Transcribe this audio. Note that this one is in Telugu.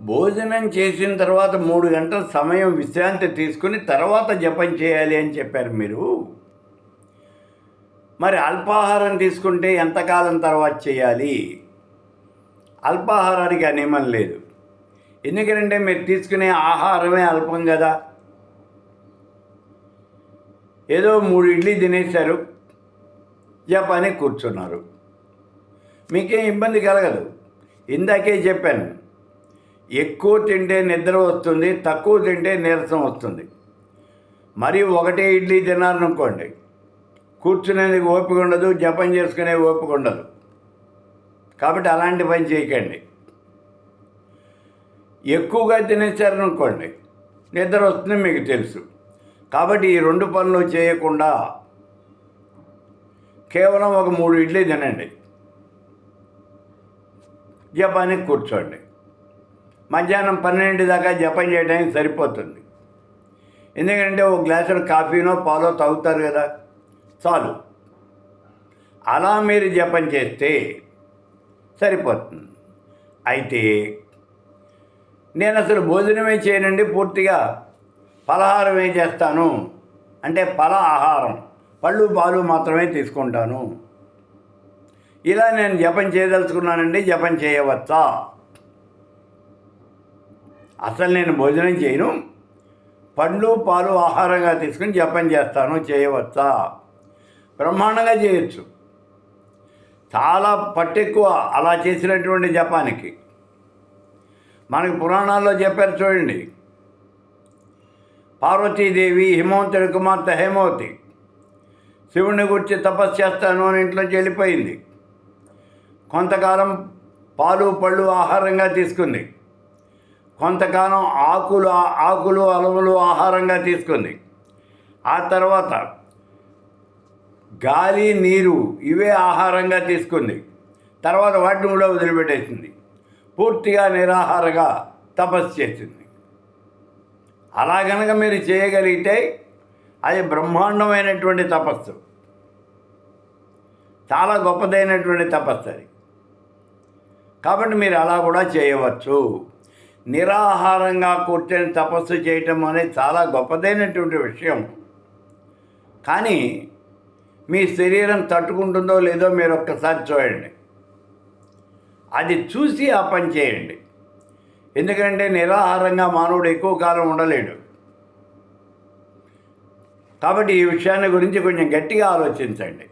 భోజనం చేసిన తర్వాత 3 గంటల సమయం విశ్రాంతి తీసుకుని తర్వాత జపం చేయాలి అని చెప్పారు మీరు. మరి అల్పాహారం తీసుకుంటే ఎంతకాలం తర్వాత చేయాలి? అల్పాహారానికి ఆ నియమం లేదు. ఎందుకంటే మీరు తీసుకునే ఆహారమే అల్పం కదా. ఏదో 3 ఇడ్లీ తినేశారు, జపానికి కూర్చున్నారు, మీకేం ఇబ్బంది కలగదు. ఇందాకే చెప్పాను, ఎక్కువ తింటే నిద్ర వస్తుంది, తక్కువ తింటే నీరసం వస్తుంది. మరి ఒకటే ఇడ్లీ తిన్నారనుకోండి, కూర్చునేందుకు ఓపిక ఉండదు, జపం చేసుకునే ఓపిక ఉండదు. కాబట్టి అలాంటి పని చేయకండి. ఎక్కువగా తినేసారనుకోండి, నిద్ర వస్తుంది, మీకు తెలుసు. కాబట్టి ఈ 2 పనులు చేయకుండా కేవలం ఒక 3 ఇడ్లీ తినండి, జపానికి కూర్చోండి. మధ్యాహ్నం 12 దాకా జపం చేయడానికి సరిపోతుంది. ఎందుకంటే ఒక గ్లాసుడు కాఫీనో పాలో తాగుతారు కదా, చాలు. అలా మీరు జపం చేస్తే సరిపోతుంది. అయితే నేను అసలు భోజనమే చేయనండి, పూర్తిగా ఫలహారమే చేస్తాను అంటే ఫల ఆహారం, పళ్ళు పాలు మాత్రమే తీసుకుంటాను, ఇలా నేను జపం చేయదలుచుకున్నానండి, జపం చేయవచ్చా? అసలు నేను భోజనం చేయను, పండ్లు పాలు ఆహారంగా తీసుకుని జపం చేస్తాను, చేయవచ్చా? బ్రహ్మాండంగా చేయొచ్చు. చాలా పట్టెక్కువ అలా చేసినటువంటి జపానికి. మనకు పురాణాల్లో చెప్పారు చూడండి, పార్వతీదేవి హిమవంతుడి కుమార్తె హేమవతి శివుడిని గురించి తపస్సు చేస్తాను అని ఇంట్లోంచి వెళ్ళిపోయింది. కొంతకాలం పాలు పళ్ళు ఆహారంగా తీసుకుంది, కొంతకాలం ఆకులు అలములు ఆహారంగా తీసుకుంది. ఆ తర్వాత గాలి నీరు ఇవే ఆహారంగా తీసుకుంది. తర్వాత వాటిని కూడా వదిలిపెట్టేసింది, పూర్తిగా నిరాహారంగా తపస్సు చేసింది. అలా కనుక మీరు చేయగలిగితే అది బ్రహ్మాండమైనటువంటి తపస్సు, చాలా గొప్పదైనటువంటి తపస్సు అది. కాబట్టి మీరు అలా కూడా చేయవచ్చు. నిరాహారంగా కూర్చొని తపస్సు చేయటం అనేది చాలా గొప్పదైనటువంటి విషయం. కానీ మీ శరీరం తట్టుకుంటుందో లేదో మీరు ఒక్కసారి చూడండి, అది చూసి ఆ పని చేయండి. ఎందుకంటే నిరాహారంగా మానవుడు ఎక్కువ కాలం ఉండలేడు. కాబట్టి ఈ విషయాన్ని గురించి కొంచెం గట్టిగా ఆలోచించండి.